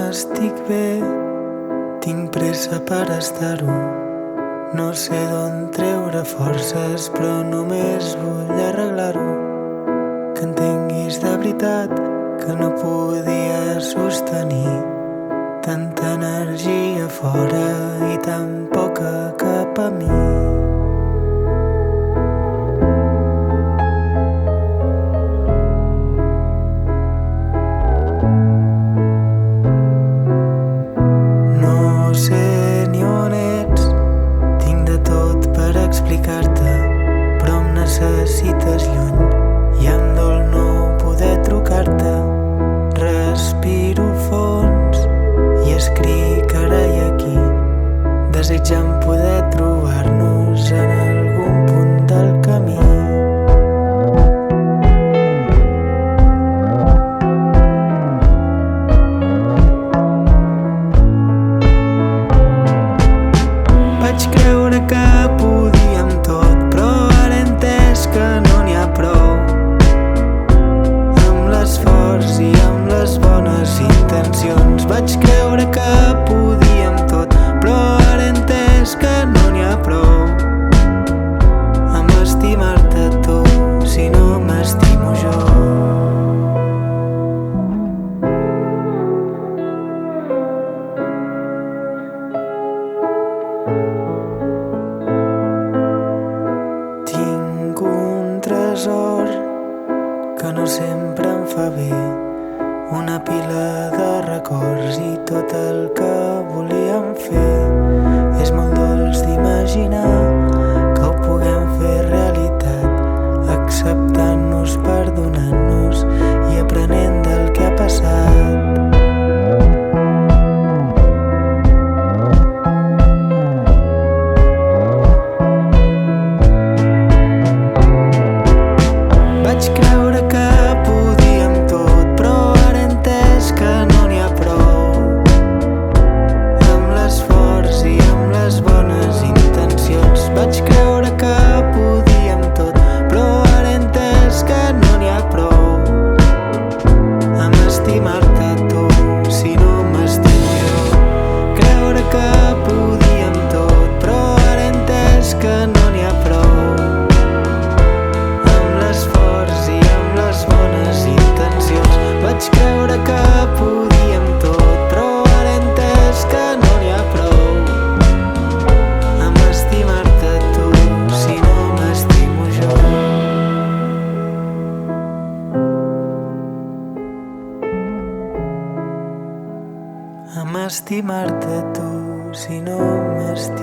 estic bé, tinc pressa per estar-ho. No sé d'on treure forces, però només vull arreglar-ho. Que entenguis de veritat que no podia sostenir tanta energia fora i tan poca cap a mi. No sé ni on ets, tinc de tot per explicar-te, però em necessites lluny i em dol no poder trucar-te. Respiro fons i escric ara i aquí, desitjant poder trobar-nos en algun punt del camí. Vaig creure que podíem tot, però ara he entès que no n'hi ha prou. Amb l'esforç i amb les bones intencions vaig creure que podíem tot, però ara he entès que no n'hi ha prou. Amb estimar-te tu, si no m'estimo jo. Tinc un tresor que no sempre em fa bé, una pila de records i tot el que volíem fer. És molt dolç d'imaginar que ho puguem fer realitat, acceptant-nos, perdonant-nos i aprenent del que ha passat. Vaig creure que podíem tot, però ara he entès que no n'hi ha prou. Amb l'esforç i amb les bones intencions vaig creure que podíem tot, però ara he entès que no n'hi ha prou. Amb estimar-te tu, si no m'estimo jo. Creure que podíem tot, però ara he entès que no n'hi ha prou. Vaig creure que podíem tot, però ara he entès que no n'hi ha prou. Amb estimar-te tu, si no m'estimo jo. Amb estimar-te tu, si no m'estimo